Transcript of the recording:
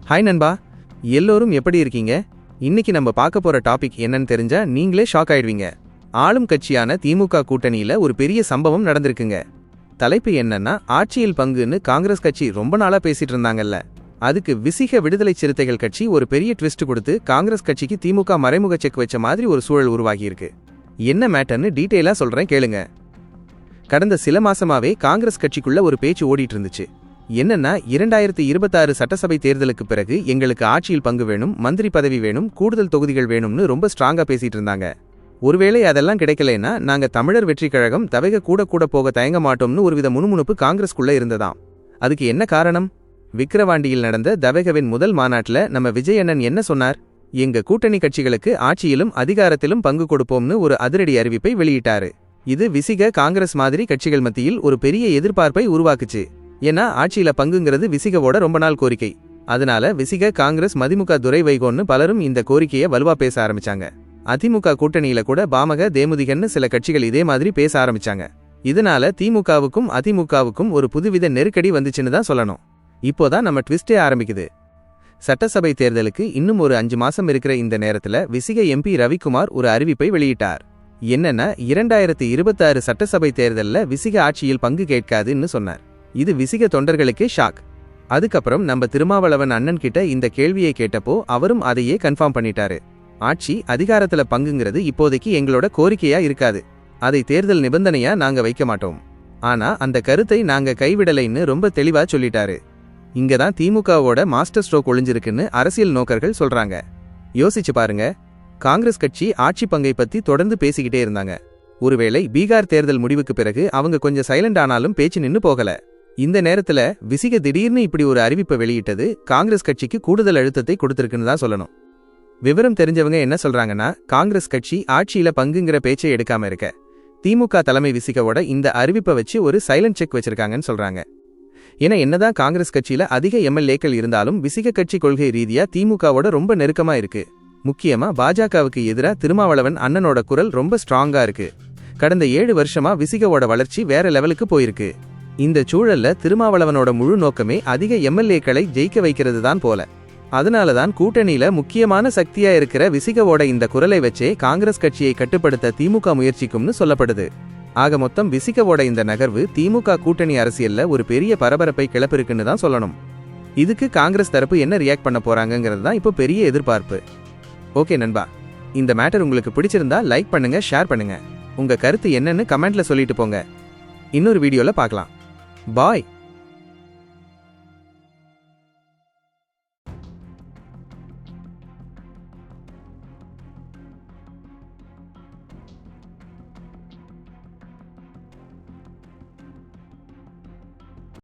Hi நண்பா, எல்லோரும் எப்படி இருக்கீங்க? இன்னைக்கு நம்ம பார்க்க போற டாபிக் என்னன்னு தெரிஞ்சா நீங்களே ஷாக் ஆயிடுவீங்க. ஆளும் கட்சியான திமுக கூட்டணியில ஒரு பெரிய சம்பவம் நடந்திருக்குங்க. தலைப்பு என்னன்னா, ஆட்சியில் பங்குன்னு காங்கிரஸ் கட்சி ரொம்ப நாளா பேசிட்டு இருந்தாங்கல்ல, அதுக்கு விசிக விடுதலை சிறுத்தைகள் கட்சி ஒரு பெரிய ட்விஸ்ட் கொடுத்து காங்கிரஸ் கட்சிக்கு திமுக மறைமுக செக் வச்ச மாதிரி ஒரு சூழல் உருவாகியிருக்கு. என்ன மேட்டர்னு டீட்டெயிலா சொல்றேன் கேளுங்க. கடந்த சில மாசமாவே காங்கிரஸ் கட்சிக்குள்ள ஒரு பேச்சு ஓடிட்டு இருந்துச்சு. என்னன்னா, 2026 சட்டசபை தேர்தலுக்கு பிறகு எங்களுக்கு ஆட்சியில் பங்கு வேணும், மந்திரி பதவி வேணும், கூடுதல் தொகுதிகள் வேணும்னு ரொம்ப ஸ்ட்ராங்கா பேசிட்டு இருந்தாங்க. ஒருவேளை அதெல்லாம் கிடைக்கலன்னா நாங்க தமிழர் வெற்றி கழகம் தவைக கூட போக தயங்க மாட்டோம்னு ஒருவித முணுமுணுப்பு காங்கிரஸ்குள்ள இருந்ததாம். அதுக்கு என்ன காரணம்? விக்கிரவாண்டியில் நடந்த தவைகவின் முதல் மாநாட்டில் நம்ம விஜய் அண்ணன் என்ன சொன்னார்? எங்க கூட்டணி கட்சிகளுக்கு ஆட்சியிலும் அதிகாரத்திலும் பங்கு கொடுப்போம்னு ஒரு அதிரடி அறிவிப்பை வெளியிட்டாரு. இது விசிக காங்கிரஸ் மாதிரி கட்சிகள் மத்தியில் ஒரு பெரிய எதிர்பார்ப்பை உருவாக்குச்சு. ஏன்னா ஆட்சியில பங்குங்கிறது விசிகவோட ரொம்ப நாள் கோரிக்கை. அதனால விசிக, காங்கிரஸ், மதிமுக, துரை வைகோன்னு பலரும் இந்த கோரிக்கையை வலுவா பேச ஆரம்பிச்சாங்க. அதிமுக கூட்டணியில கூட பாமக, தேமுதிகன்னு சில கட்சிகள் இதே மாதிரி பேச ஆரம்பிச்சாங்க. இதனால திமுகவுக்கும் அதிமுகவுக்கும் ஒரு புதுவித நெருக்கடி வந்துச்சுன்னு தான் சொல்லணும். இப்போதான் நம்ம ட்விஸ்டே ஆரம்பிக்குது. சட்டசபை தேர்தலுக்கு இன்னும் ஒரு 5 மாசம் இருக்கிற இந்த நேரத்துல விசிக எம்பி ரவிக்குமார் ஒரு அறிவிப்பை வெளியிட்டார். என்னன்னா, 2026 சட்டசபை தேர்தல்ல விசிக ஆட்சியில் பங்கு கேட்காதுன்னு சொன்னார். இது விசிக தொண்டர்களுக்கே ஷாக். அதுக்கப்புறம் நம்ம திருமாவளவன் அண்ணன் கிட்ட இந்த கேள்வியை கேட்டப்போ அவரும் அதையே கன்ஃபார்ம் பண்ணிட்டாரு. ஆட்சி அதிகாரத்துல பங்குங்கிறது இப்போதைக்கு எங்களோட கோரிக்கையா இருக்காது, அதை தேர்தல் நிபந்தனையா நாங்க வைக்க மாட்டோம். ஆனா அந்த கருத்தை நாங்க கைவிடலைன்னு ரொம்ப தெளிவா சொல்லிட்டாரு. இங்கதான் திமுகவோட மாஸ்டர் ஸ்ட்ரோக் ஒளிஞ்சிருக்குன்னு அரசியல் நோக்கர்கள் சொல்றாங்க. யோசிச்சு பாருங்க, காங்கிரஸ் கட்சி ஆட்சி பங்கை பத்தி தொடர்ந்து பேசிக்கிட்டே இருந்தாங்க. ஒருவேளை பீகார் தேர்தல் முடிவுக்கு பிறகு அவங்க கொஞ்சம் சைலண்ட் ஆனாலும் பேச்சு நின்னு போகல. இந்த நேரத்துல விசிக திடீர்னு இப்படி ஒரு அறிவிப்பை வெளியிட்டது காங்கிரஸ் கட்சிக்கு கூடுதல் அழுத்தத்தை கொடுத்திருக்குன்னு தான் சொல்லணும். விவரம் தெரிஞ்சவங்க என்ன சொல்றாங்கன்னா, காங்கிரஸ் கட்சி ஆட்சியில பங்குங்கிற பேச்சை எடுக்காம இருக்க திமுக தலைமை விசிகவோட இந்த அறிவிப்பை வச்சு ஒரு சைலண்ட் செக் வச்சிருக்காங்கன்னு சொல்றாங்க. ஏன்னா, என்னதான் காங்கிரஸ் கட்சியில அதிக எம்எல்ஏக்கள் இருந்தாலும் விசிக கட்சி கொள்கை ரீதியா திமுகவோட ரொம்ப நெருக்கமா இருக்கு. முக்கியமா பாஜகவுக்கு எதிராக திருமாவளவன் அண்ணனோட குரல் ரொம்ப ஸ்ட்ராங்கா இருக்கு. கடந்த 7 வருஷமா விசிகவோட வளர்ச்சி வேற லெவலுக்கு போயிருக்கு. இந்த சூழல்ல திருமாவளவனோட முழு நோக்கமே அதிக எம்எல்ஏக்களை ஜெயிக்க வைக்கிறது தான் போல. அதனாலதான் கூட்டணியில முக்கியமான சக்தியா இருக்கிற விசிகவோட இந்த குரலை வச்சே காங்கிரஸ் கட்சியை கட்டுப்படுத்த திமுக முயற்சிக்கும்னு சொல்லப்படுது. ஆக மொத்தம் விசிகவோட இந்த நகர்வு திமுக கூட்டணி அரசியல்ல ஒரு பெரிய பரபரப்பை கிளப்பிருக்குன்னு தான் சொல்லணும். இதுக்கு காங்கிரஸ் தரப்பு என்ன ரியாக்ட் பண்ண போறாங்கிறது தான் இப்போ பெரிய எதிர்பார்ப்பு. ஓகே நண்பா, இந்த மேட்டர் உங்களுக்கு பிடிச்சிருந்தா லைக் பண்ணுங்க, ஷேர் பண்ணுங்க. உங்க கருத்து என்னன்னு கமெண்ட்ல சொல்லிட்டு போங்க. இன்னொரு வீடியோல பார்க்கலாம். பாய்.